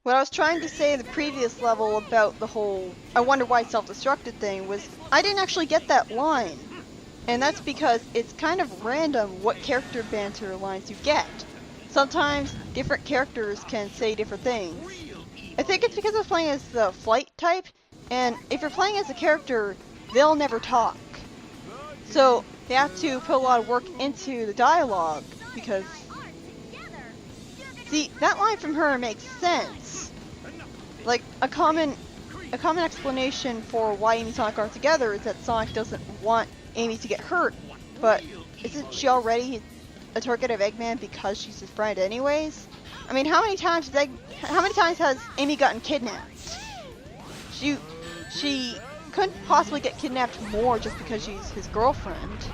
What I was trying to say in the previous level about the whole I wonder why self-destructed thing was I didn't actually get that line. And that's because it's kind of random what character banter lines you get. Sometimes different characters can say different things. I think it's because I was playing as the flight type, and if you're playing as a character, they'll never talk. So they have to put a lot of work into the dialogue because see, that line from her makes sense. Like a common explanation for why Amy and Sonic aren't together is that Sonic doesn't want Amy to get hurt, but isn't she already a target of Eggman because she's his friend anyways? I mean, how many times has Amy gotten kidnapped? She couldn't possibly get kidnapped more just because she's his girlfriend.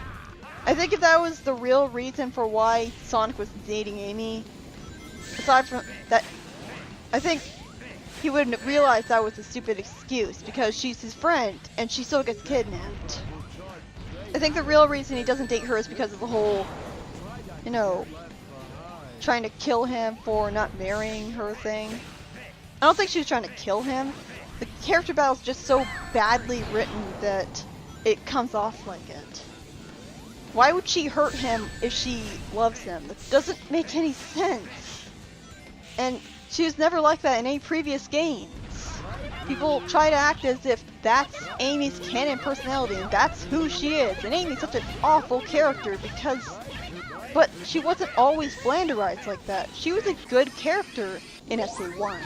I think if that was the real reason for why Sonic was dating Amy, aside from that, I think he would realize that was a stupid excuse because she's his friend and she still gets kidnapped. I think the real reason he doesn't date her is because of the whole, you know, trying to kill him for not marrying her thing. I don't think she was trying to kill him. The character battle's just so badly written that it comes off like it. Why would she hurt him if she loves him? That doesn't make any sense. And she was never like that in any previous games. People try to act as if that's Amy's canon personality and that's who she is. And Amy's such an awful character because... But she wasn't always flanderized like that. She was a good character in SA1.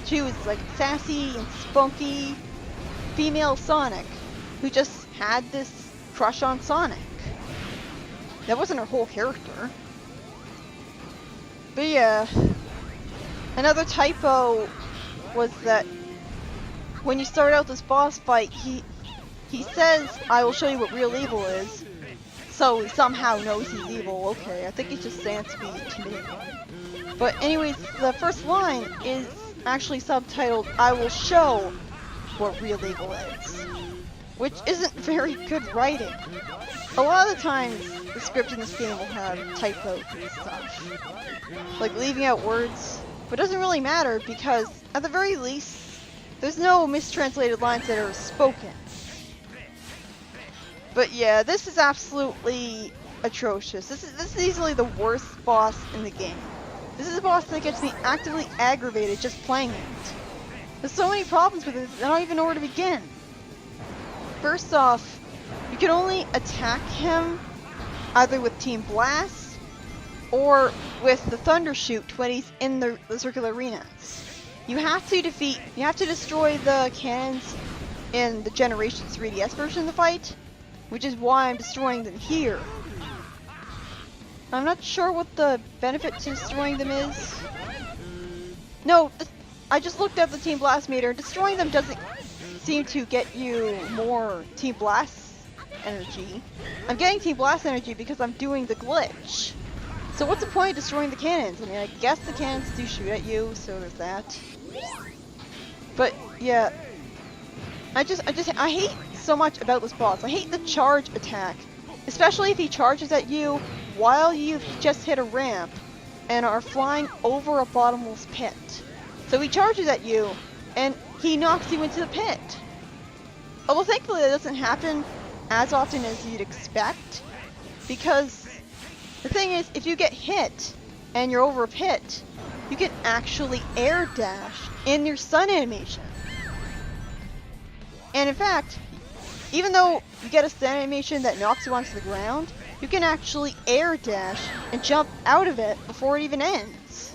She was like sassy and spunky female Sonic who just had this crush on Sonic. That wasn't her whole character. But yeah, another typo was that when you start out this boss fight, he says, "I will show you what real evil is." So he somehow knows he's evil. Okay, I think he's just saying to be intimidating. But anyways, the first line is actually subtitled, "I will show what real evil is," which isn't very good writing. A lot of the times, the script in this game will have typos and stuff, like leaving out words, but it doesn't really matter because, at the very least, there's no mistranslated lines that are spoken. But yeah, this is absolutely atrocious. This is easily the worst boss in the game. This is a boss that gets me actively aggravated just playing it. There's so many problems with it, I don't even know where to begin. First off, you can only attack him either with Team Blast or with the Thunder Shoot when he's in the circular arenas. You have to destroy the cannons in the Generation 3DS version of the fight, which is why I'm destroying them here. I'm not sure what the benefit to destroying them is. No, I just looked up the Team Blast meter. Destroying them doesn't seem to get you more Team Blast energy. I'm getting Team Blast energy because I'm doing the glitch. So what's the point of destroying the cannons? I mean, I guess the cannons do shoot at you, so there's that. But yeah, I hate so much about this boss. I hate the charge attack, especially if he charges at you while you've just hit a ramp and are flying over a bottomless pit. So he charges at you and he knocks you into the pit. Although thankfully that doesn't happen as often as you'd expect, because the thing is, if you get hit and you're over a pit, you can actually air dash in your stun animation. And in fact, even though you get a stun animation that knocks you onto the ground, you can actually air dash and jump out of it before it even ends.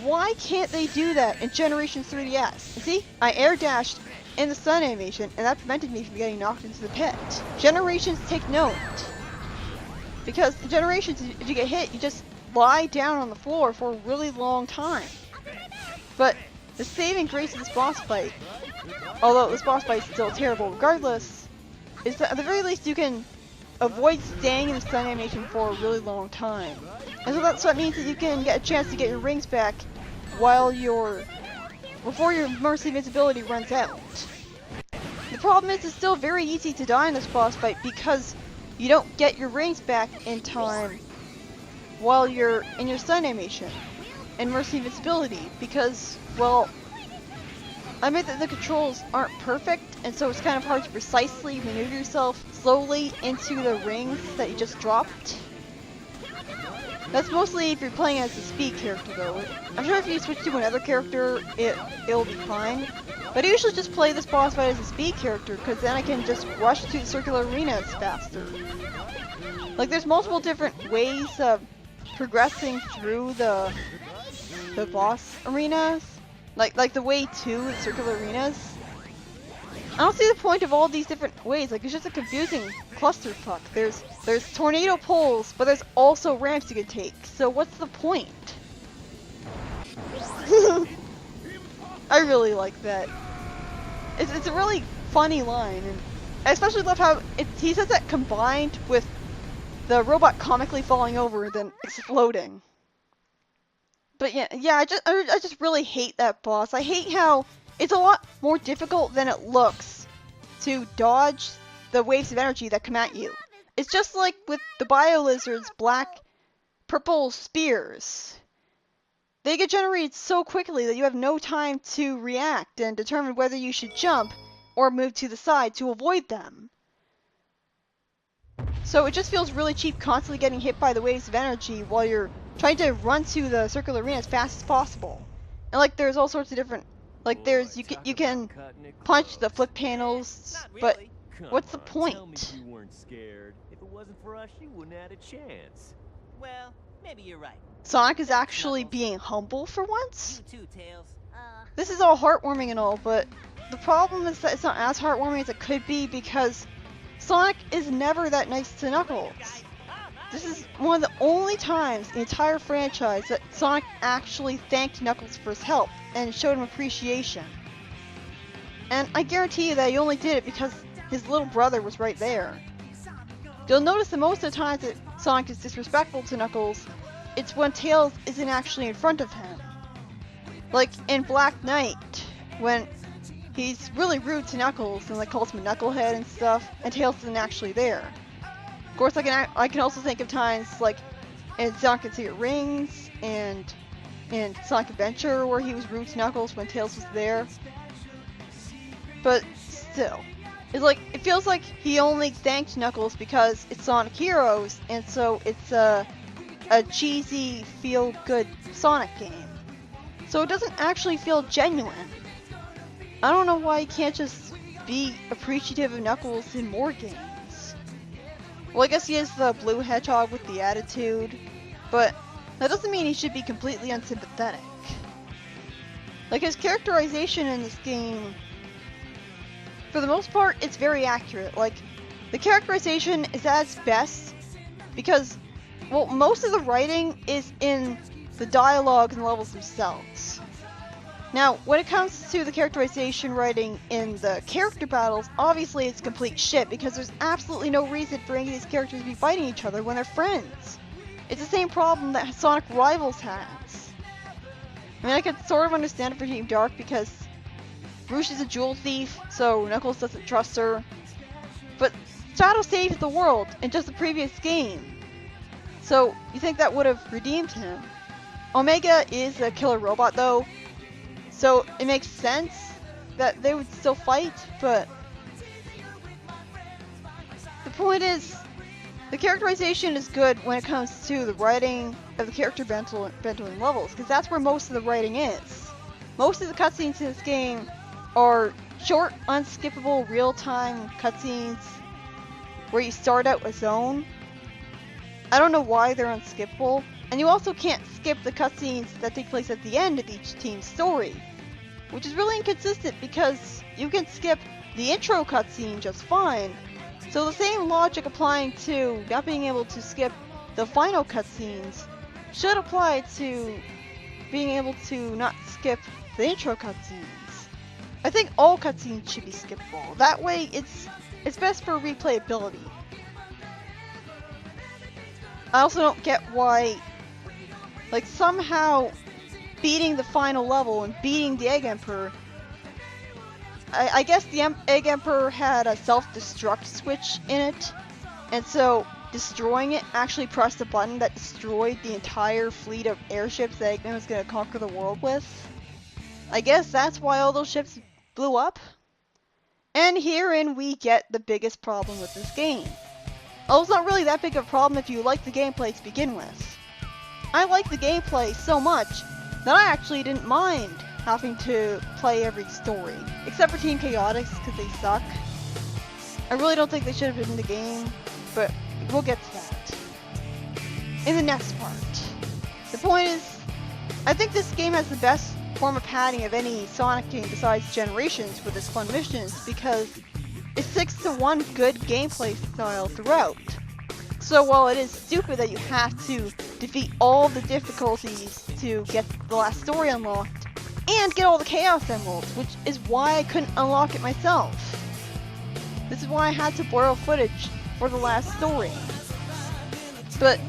Why can't they do that in Generation 3DS? See, I air dashed in the stun animation, and that prevented me from getting knocked into the pit. Generations, take note. Because in Generations, if you get hit, you just lie down on the floor for a really long time. But the saving grace of this boss fight, although this boss fight is still terrible regardless, is that at the very least you can avoid staying in the stun animation for a really long time. And so that means that you can get a chance to get your rings back while before your Mercy Invincibility runs out. The problem is it's still very easy to die in this boss fight because you don't get your rings back in time while you're in your stun animation. and Mercy Invincibility because, well, I admit that the controls aren't perfect, and so it's kind of hard to precisely maneuver yourself slowly into the rings that you just dropped. That's mostly if you're playing as a speed character though. I'm sure if you switch to another character, it'll be fine. But I usually just play this boss fight as a speed character, because then I can just rush to the circular arenas faster. Like, there's multiple different ways of progressing through the boss arenas. Like the way to the circular arenas. I don't see the point of all these different ways. Like, it's just a confusing clusterfuck. There's tornado poles, but there's also ramps you can take. So what's the point? I really like that. It's a really funny line, and I especially love how he says that combined with the robot comically falling over and then exploding. But yeah, I just really hate that boss. I hate how it's a lot more difficult than it looks to dodge the waves of energy that come at you. It's just like with the Bio-Lizard's purple spears. They get generated so quickly that you have no time to react and determine whether you should jump or move to the side to avoid them. So it just feels really cheap constantly getting hit by the waves of energy while you're trying to run to the circular arena as fast as possible. And like there's all sorts of different, like there's you can punch the flick panels, but what's the point? Tell me you weren't scared. If it wasn't for us, you wouldn't have had a chance. Well, maybe you're right. Sonic is actually being humble for once. You too, Tails. This is all heartwarming and all, but the problem is that it's not as heartwarming as it could be because Sonic is never that nice to Knuckles. This is one of the only times in the entire franchise that Sonic actually thanked Knuckles for his help and showed him appreciation. And I guarantee you that he only did it because his little brother was right there. You'll notice that most of the times that Sonic is disrespectful to Knuckles, it's when Tails isn't actually in front of him. Like in Black Knight, when he's really rude to Knuckles and like calls him a knucklehead and stuff, and Tails isn't actually there. Of course, I can also think of times like in Sonic and Secret Rings and in Sonic Adventure where he was rude to Knuckles when Tails was there. But still, it feels like he only thanked Knuckles because it's Sonic Heroes, and so it's a cheesy, feel-good Sonic game. So it doesn't actually feel genuine. I don't know why you can't just be appreciative of Knuckles in more games. Well, I guess he is the blue hedgehog with the attitude, but that doesn't mean he should be completely unsympathetic. Like, his characterization in this game, for the most part, it's very accurate. Like, the characterization is at its best because, well, most of the writing is in the dialogue and levels themselves. Now, when it comes to the characterization writing in the character battles, obviously it's complete shit because there's absolutely no reason for any of these characters to be fighting each other when they're friends. It's the same problem that Sonic Rivals has. I mean, I could sort of understand it for Team Dark because Rouge is a jewel thief, so Knuckles doesn't trust her. But Shadow saved the world in just the previous game. So, you think that would have redeemed him. Omega is a killer robot though, so it makes sense that they would still fight, but the point is, the characterization is good when it comes to the writing of the character bentling levels, because that's where most of the writing is. Most of the cutscenes in this game are short, unskippable, real-time cutscenes where you start out a zone. I don't know why they're unskippable, and you also can't skip the cutscenes that take place at the end of each team's story, which is really inconsistent because you can skip the intro cutscene just fine. So the same logic applying to not being able to skip the final cutscenes should apply to being able to not skip the intro cutscenes. I think all cutscenes should be skippable. That way it's best for replayability. I also don't get why, like, somehow beating the final level and beating the Egg Emperor, I guess the Egg Emperor had a self-destruct switch in it, and so destroying it actually pressed the button that destroyed the entire fleet of airships that Eggman was going to conquer the world with. I guess that's why all those ships blew up. And herein we get the biggest problem with this game. Oh, it's not really that big of a problem if you like the gameplay to begin with. I like the gameplay so much that I actually didn't mind having to play every story. Except for Team Chaotix, because they suck. I really don't think they should have been in the game, but we'll get to that in the next part. The point is, I think this game has the best form of padding of any Sonic game besides Generations with its fun missions, because it sticks to one good gameplay style throughout. So while it is stupid that you have to defeat all the difficulties to get the last story unlocked, and get all the Chaos Emeralds, which is why I couldn't unlock it myself. This is why I had to borrow footage for the last story. But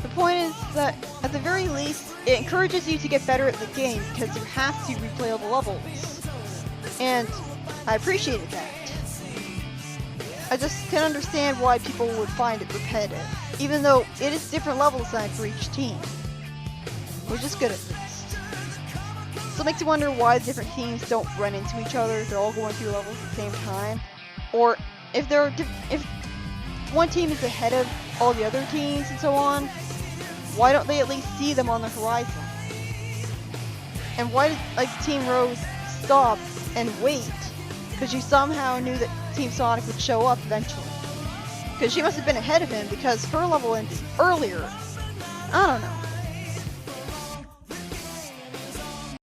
the point is that, at the very least, it encourages you to get better at the game because you have to replay all the levels. And I appreciated that. I just can't understand why people would find it repetitive, even though it is different level design for each team. Which is good at least. So it makes you wonder why the different teams don't run into each other, they're all going through levels at the same time. Or if one team is ahead of all the other teams and so on, why don't they at least see them on the horizon? And why did Team Rose stop and wait? Because she somehow knew that Team Sonic would show up eventually. Because she must have been ahead of him because her level ended earlier. I don't know.